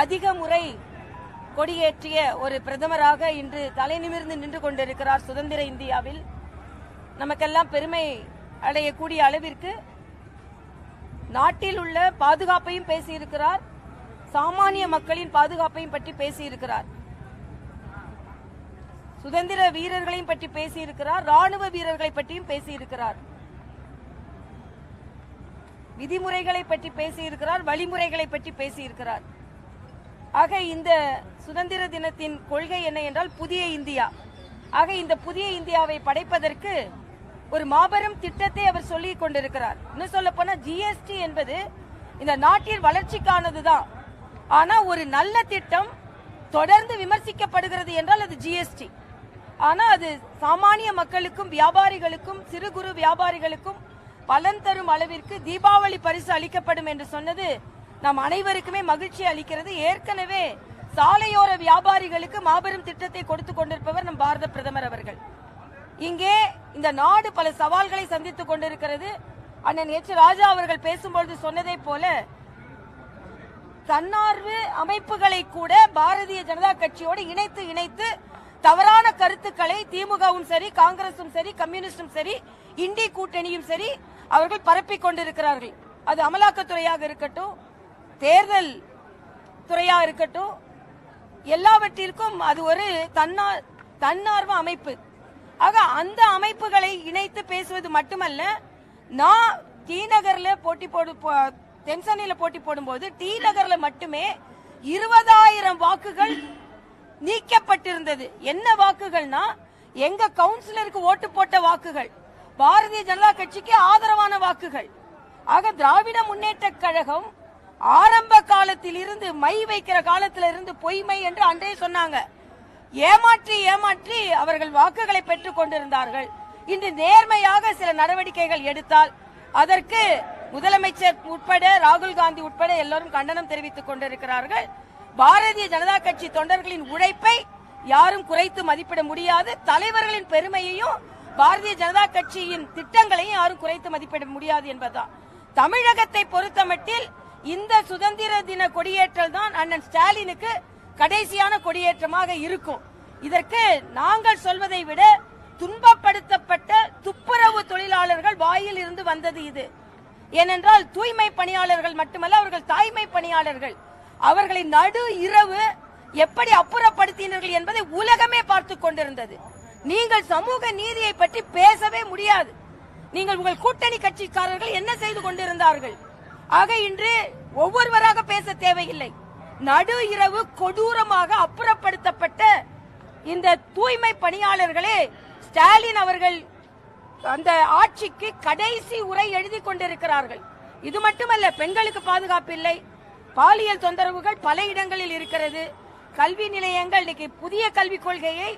அதிக முறை கொடியேற்றிய ஒரு பிரதமராக இன்று தலை நிமிர்ந்து நின்று கொண்டிருக்கிறார். சுதந்திர இந்தியாவில் நமக்கெல்லாம் பெருமை அடையக்கூடிய அளவிற்கு நாட்டில் உள்ள பாதுகாப்பையும் பேசியிருக்கிறார், சாமானிய மக்களின் பாதுகாப்பையும் பற்றி பேசியிருக்கிறார், சுதந்திர வீரர்களையும் பற்றி பேசியிருக்கிறார், ராணுவ வீரர்களை பற்றியும் பேசியிருக்கிறார், விதிமுறைகளை பற்றி பேசியிருக்கிறார், வழிமுறைகளை பற்றி பேசியிருக்கிறார். ஆக இந்த சுதந்திர தினத்தின் கொள்கை என்ன என்றால் புதிய இந்தியா. ஆக இந்த புதிய இந்தியாவை படைப்பதற்கு ஒரு மாபெரும் திட்டத்தை அவர் சொல்லிக் கொண்டிருக்கிறார். இன்னும் சொல்ல போனா ஜிஎஸ்டி என்பது இந்த நாட்டின் வளர்ச்சிக்கானதுதான். ஆனா ஒரு நல்ல திட்டம் தொடர்ந்து விமர்சிக்கப்படுகிறது என்றால் அது ஜிஎஸ்டி. ஆனா அது சாமானிய மக்களுக்கும் வியாபாரிகளுக்கும் சிறு குறு வியாபாரிகளுக்கும் பலன் தரும் அளவிற்கு தீபாவளி பரிசு அளிக்கப்படும் என்று சொன்னது நாம் அனைவருக்குமே மகிழ்ச்சி அளிக்கிறது. ஏற்கனவே சாலையோர வியாபாரிகளுக்கு மாபெரும் திட்டத்தை கொடுத்துக் கொண்டிருப்பவர் நம் பாரத பிரதமர் அவர்கள். இங்கே இந்த நாடு பல சவால்களை சந்தித்துக் கொண்டிருக்கிறது. அண்ணன் எச் ராஜா அவர்கள் பேசும்பொழுது சொன்னதை போல தன்னார்வ அமைப்புகளை கூட பாரதிய ஜனதா கட்சியோடு இணைத்து தவறான கருத்துக்களை திமுகவும் சரி, காங்கிரசும் சரி, கம்யூனிஸ்டும் சரி, இண்டி கூட்டணியும் சரி அவர்கள் பரப்பிக் கொண்டிருக்கிறார்கள். அது அமலாக்கத்துறையாக இருக்கட்டும், தேர்தல் துறையா இருக்கட்டும், எல்லாவற்றிற்கும் அது ஒரு தன்னார்வ அமைப்பு. ஆக அந்த அமைப்புகளை இணைத்து பேசுவது மட்டுமல்ல, நான் டி நகர்ல தென்சென்னையில போட்டி போடும்போது டி நகர்ல மட்டுமே 20,000 வாக்குகள் நீக்கப்பட்டிருந்தது. என்ன வாக்குகள்னா எங்க கவுன்சிலருக்கு ஓட்டு போட்ட வாக்குகள், பாரதிய ஜனதா கட்சிக்கு ஆதரவான வாக்குகள். ஆக திராவிட முன்னேற்ற கழகம் ஆரம்ப காலத்தில் இருந்து மை வைக்கிற காலத்தில் இருந்து பொய்மை என்று அன்றே சொன்னாங்க. ஏமாற்றி அவர்கள் வாக்குகளை பெற்றுக் கொண்டிருந்தார்கள். இன்று நேர்மையாக சில நடவடிக்கைகள் எடுத்தால் அதற்கு முதலமைச்சர் உட்பட ராகுல் காந்தி உட்பட எல்லோரும் கண்டனம் தெரிவித்துக் கொண்டிருக்கிறார்கள். பாரதிய ஜனதா கட்சி தொண்டர்களின் உழைப்பை யாரும் குறைத்து மதிப்பிட முடியாது. தலைவர்களின் பெருமையையும் பாரதிய ஜனதா கட்சியின் திட்டங்களையும் யாரும் குறைத்து மதிப்பிட முடியாது என்பதுதான். தமிழகத்தை பொறுத்தமட்டில் இந்த சுதந்திர தின கொடியேற்றல் தான் அண்ணன் ஸ்டாலினுக்கு கடைசியான கொடியேற்றமாக இருக்கும். இதற்கு நாங்கள் சொல்வதை விட துன்பப்படுத்தப்பட்ட துப்புரவு தொழிலாளர்கள் வாயில் இருந்து வந்தது இது. ஏனென்றால் தூய்மை பணியாளர்கள் மட்டுமல்ல, அவர்கள் தாய்மை பணியாளர்கள். அவர்களை நடு இரவு எப்படி அப்புறப்படுத்தினீர்கள் என்பதை உலகமே பார்த்துக் கொண்டிருந்தது. நீங்கள் சமூக நீதியை பற்றி பேசவே முடியாது. நீங்கள் உங்கள் கூட்டணி கட்சிக்காரர்கள் என்ன செய்து கொண்டிருந்தார்கள்? ஆக இன்று ஒவ்வொருவராக பேச தேவையில்லை. நடு இரவு கொடூரமாக அப்புறப்படுத்தப்பட்ட இந்த தூய்மை பணியாளர்களே ஸ்டாலின் அவர்கள் அந்த ஆட்சிக்கு கடைசி உரை எழுதி கொண்டிருக்கிறார்கள். இது மட்டுமல்ல, பெண்களுக்கு பாதுகாப்பு இல்லை, பாலியல் தொந்தரவுகள் பல இடங்களில் இருக்கிறது. கல்வி நிலையங்கள் இன்னைக்கு புதிய கல்விக் கொள்கையை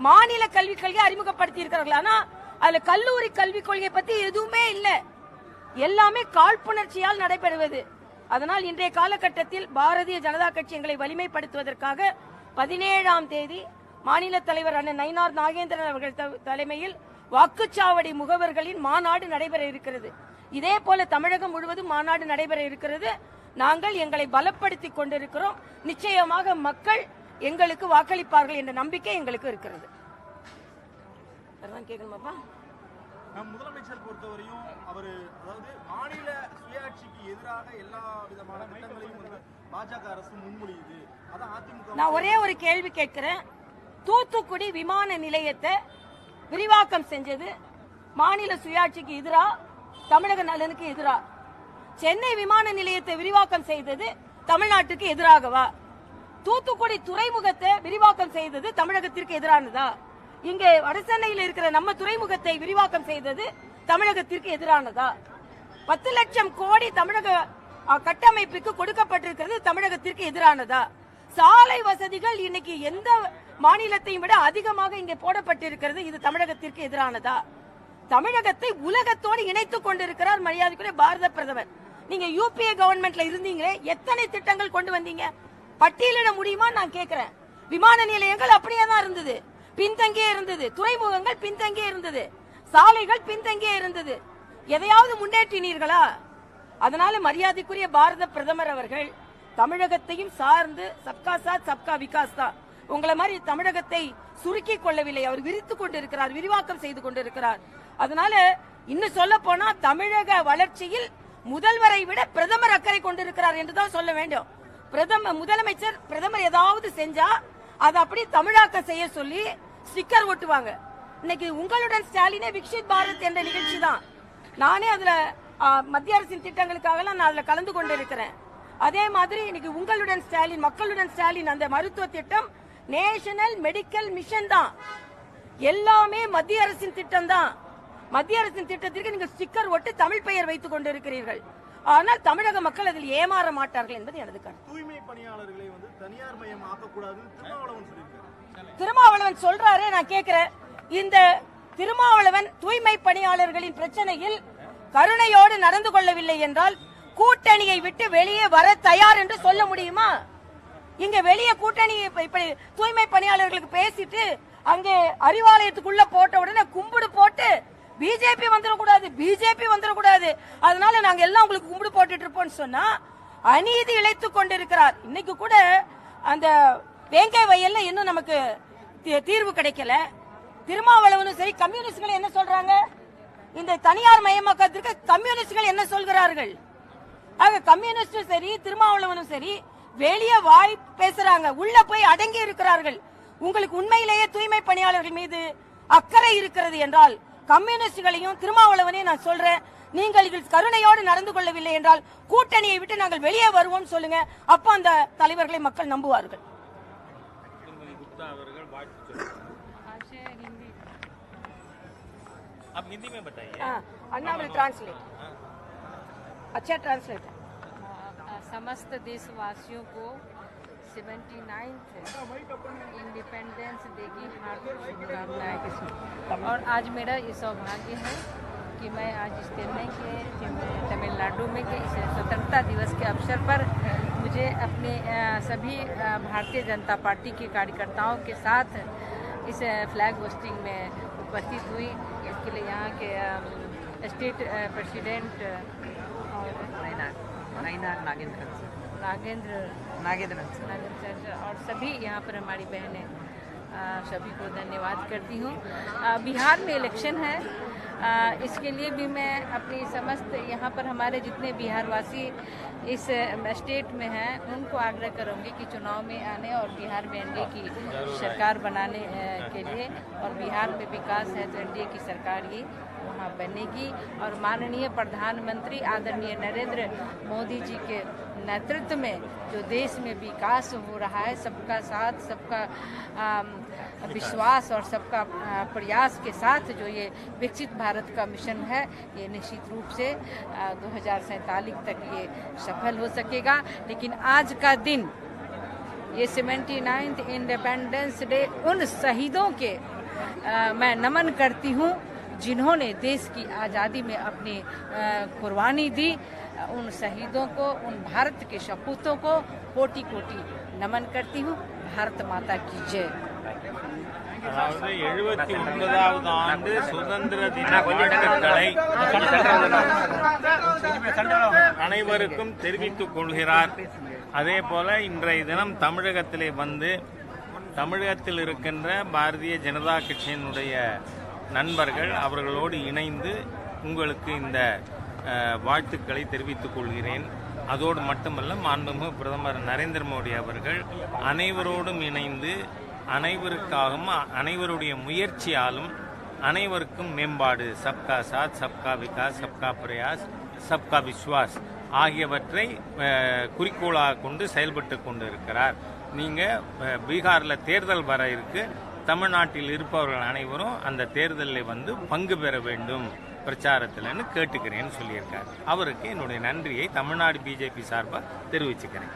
மாநில கல்விக் கொள்கையை அறிமுகப்படுத்தி இருக்கிறார்கள். ஆனா அதுல கல்லூரி கல்விக் கொள்கை பத்தி எதுவுமே இல்லை. எல்லாமே காழ்ப்புணர்ச்சியால் நடைபெறுவது. அதனால் இன்றைய காலகட்டத்தில் பாரதிய ஜனதா கட்சி எங்களை வலிமைப்படுத்துவதற்காக 17ஆம் தேதி மாநில தலைவர் அண்ணன் நயினார் நாகேந்திரன் அவர்கள் தலைமையில் வாக்குச்சாவடி முகவர்களின் மாநாடு நடைபெற இருக்கிறது. இதே போல தமிழகம் முழுவதும் மாநாடு நடைபெற இருக்கிறது. நாங்கள் எங்களை பலப்படுத்திக் கொண்டிருக்கிறோம். நிச்சயமாக மக்கள் எங்களுக்கு வாக்களிப்பார்கள் என்ற நம்பிக்கை எங்களுக்கு இருக்கிறது. கேட்கணுமாப்பா? முதலமைச்சர் பொறுத்தவரையும் அவர் அதாவது மாநில சுயாட்சிக்கு எதிராக எல்லா விதமான திட்டங்களையும் பாஜக அரசு முன்மொழியுது. அதான் அதிமுக. நான் ஒரே ஒரு கேள்வி கேட்கிறேன். தூத்துக்குடி விமான நிலையத்தை விரிவாக்கம் செஞ்சது மாநில சுயாட்சிக்கு எதிரா, தமிழக நலனுக்கு எதிரா? சென்னை விமான நிலையத்தை விரிவாக்கம் செய்தது தமிழ்நாட்டுக்கு எதிராகவா? தூத்துக்குடி துறைமுகத்தை விரிவாக்கம் செய்தது தமிழகத்திற்கு எதிரானதா? இங்கே வடசென்னையில் இருக்கிற நம்ம துறைமுகத்தை விரிவாக்கம் செய்தது தமிழகத்திற்கு எதிரானதா? 10 லட்சம் கோடி தமிழக கட்டமைப்புக்கு கொடுக்கப்பட்டிருக்கிறது தமிழகத்திற்கு எதிரானதா? சாலை வசதிகள் இன்னைக்கு எந்த மாநிலத்தையும் விட அதிகமாக இங்கே போடப்பட்டிருக்கிறது, இது தமிழகத்திற்கு எதிரானதா? தமிழகத்தை உலகத்தோடு இணைத்துக் கொண்டிருக்கிறார் மரியாதைக்குரிய பாரத பிரதமர். நீங்க யூபிஏ கவர்மெண்ட்ல இருந்தீங்களே, எத்தனை திட்டங்கள் கொண்டு வந்தீங்க? பட்டியலிட முடியுமா நான் கேட்கிறேன். விமான நிலையங்கள் அப்படியே தான் இருந்தது, பின்தங்கியே இருந்தது. துறைமுகங்கள் பின்தங்கியே இருந்தது, சாலைகள் பின்தங்கியே இருந்தது. எதையாவது முன்னேற்றினீர்களா? அதனால மரியாதைக்குரிய பாரத பிரதமர் அவர்கள் தமிழகத்தையும் சார்ந்து சப்கா சாத் சப்கா விகாஸ் தான். உங்களை மாதிரி தமிழகத்தை சுருக்கிக் கொள்ளவில்லை, அவர் விரித்துக் கொண்டிருக்கிறார், விரிவாக்கம் செய்து கொண்டிருக்கிறார். அதனால இன்னும் சொல்ல போனா தமிழக வளர்ச்சியில் முதல்வரை விட பிரதமர் அக்கறை கொண்டிருக்கிறார் என்றுதான் சொல்ல வேண்டும். முதலமைச்சர் பிரதமர் ஏதாவது செஞ்சா அதை அப்படி தமிழாக்க செய்ய சொல்லி ஸ்டிக்கர் ஒட்டுவாங்க. இன்னைக்கு உங்களுடன் ஸ்டாலினே விக்ஷித் பாரத் என்ற நிகழ்ச்சி தான். நானே அதுல மத்திய அரசின் திட்டங்களுக்காக நான் அதுல கலந்து கொண்டிருக்கிறேன். அதே மாதிரி இன்னைக்கு உங்களுடன் ஸ்டாலின், மக்களுடன் ஸ்டாலின் அந்த மருத்துவ திட்டம் நேஷனல் மெடிக்கல் மிஷன் தான். எல்லாமே மத்திய அரசின் திட்டம் தான். மத்திய அரசின் திட்டத்திற்கு நீங்கள் ஸ்டிக்கர் ஒட்டி தமிழ் பெயர் வைத்துக் கொண்டிருக்கிறீர்கள். ஆனால் தமிழக மக்கள் அதில் ஏமாற மாட்டார்கள் என்பது எனது கருத்து. தூய்மை பணியாளர்களை தனியார் மயம் ஆக்கக்கூடாது திருமாவளவன் சொல்றாரு. நான் கேட்கிறேன், இந்த திருமாவளவன் தூய்மை பணியாளர்களின் பிரச்சனையில் கருணையோடு நடந்து கொள்ளவில்லை என்றால் கூட்டணியை விட்டு வெளியே வர தயார் என்று சொல்ல முடியுமா? இங்க வெளியே கூட்டணி இப்படி தூய்மை பணியாளர்களுக்கு பேசிட்டு அங்கே அறிவாலயத்துக்குள்ள போட்ட உடனே கும்பிடு போட்டு பிஜேபி வந்துடக்கூடாது, அதனால நாங்க எல்லாம் உங்களுக்கு கும்பிடு போட்டுட்டு இருப்போம் சொன்னா அநீதி இழைத்துக் கொண்டிருக்கிறார். இன்னைக்கு கூட அந்த வேங்கை வயல்ல இன்னும் நமக்கு தீர்வு கிடைக்கல. திருமாவளவனும் சரி, கம்யூனிஸ்ட்கள் என்ன சொல்றாங்க? இந்த தனியார் மயமாக்கத்திற்கு கம்யூனிஸ்ட்கள் என்ன சொல்கிறார்கள்? ஆக கம்யூனிஸ்டும் சரி, திருமாவளவனும் சரி வெளியே வாய் பேசுறாங்க, உள்ள போய் அடங்கி இருக்கிறார்கள். உங்களுக்கு உண்மையிலேயே தூய்மை பணியாளர்கள் மீது அக்கறை இருக்கிறது என்றால் கம்யூனிஸ்டுகளையும் திருமாவளவனையும் நான் சொல்றேன், நீங்கள் கருணையோடு நடந்து கொள்ளவில்லை என்றால் கூட்டணியை விட்டு நாங்கள் வெளியே வருவோம் சொல்லுங்க. அப்ப அந்த தலைவர்களை மக்கள் நம்புவார்கள். समस्त देशवासियों को 79th इंडिपेंडेंस डे की हार्दिक शुभकामनाएं। और आज मेरा ये सौभाग्य है कि मैं आज इस तमिलनाडु में के इस स्वतंत्रता दिवस के अवसर पर मुझे अपने सभी भारतीय जनता पार्टी के कार्यकर्ताओं के साथ इस फ्लैग होस्टिंग में उपस्थित हुई। इसके लिए यहाँ के स्टेट प्रेसिडेंट और नागेंद्र और सभी यहाँ पर हमारी बहनें, सभी को धन्यवाद करती हूँ। बिहार में इलेक्शन है, इसके लिए भी मैं अपनी समस्त यहाँ पर हमारे जितने बिहारवासी इस स्टेट में हैं उनको आग्रह करूँगी कि चुनाव में आने और बिहार में एनडीए की सरकार बनाने के लिए, और बिहार में विकास है तो एनडीए की सरकार ही वहाँ बनेगी। और माननीय प्रधानमंत्री आदरणीय नरेंद्र मोदी जी के नेतृत्व में जो देश में विकास हो रहा है, सबका साथ, सबका विश्वास और सबका प्रयास के साथ जो ये विकसित भारत का मिशन है, ये निश्चित रूप से 2047 तक ये सफल हो सकेगा। लेकिन आज का दिन, ये 79th इंडिपेंडेंस डे, उन शहीदों के मैं नमन करती हूँ जिन्होंने देश की आज़ादी में अपनी कुर्बानी दी। उन शहीदों को, उन भारत के सपूतों को कोटि कोटि नमन करती हूँ। भारत माता की जय। அதாவது 79வது ஆண்டு சுதந்திர தின வாழ்த்துக்களை அனைவருக்கும் தெரிவித்துக் கொள்கிறார். அதே போல இன்றைய தினம் தமிழகத்திலே வந்து தமிழகத்தில் இருக்கின்ற பாரதிய ஜனதா கட்சியினுடைய நண்பர்கள் அவர்களோடு இணைந்து உங்களுக்கு இந்த வாழ்த்துக்களை தெரிவித்துக் கொள்கிறேன். அதோடு மட்டுமல்ல, மாண்புமிகு பிரதமர் நரேந்திர மோடி அவர்கள் அனைவரோடும் இணைந்து அனைவருக்காகவும் அனைவருடைய முயற்சியாலும் அனைவருக்கும் மேம்பாடு, சப்கா சாத் சப்கா விகாஸ் சப்கா பிரயாஸ் சப்கா விஸ்வாஸ் ஆகியவற்றை குறிக்கோளாக கொண்டு செயல்பட்டு கொண்டு இருக்கிறார். நீங்கள் பீகாரில் தேர்தல் வர இருக்கு, தமிழ்நாட்டில் இருப்பவர்கள் அனைவரும் அந்த தேர்தலில் வந்து பங்கு பெற வேண்டும் பிரச்சாரத்தில்னு கேட்டுக்கிறேன்னு சொல்லியிருக்கார். அவருக்கு என்னுடைய நன்றியை தமிழ்நாடு பிஜேபி சார்பாக தெரிவிச்சுக்கிறேன்.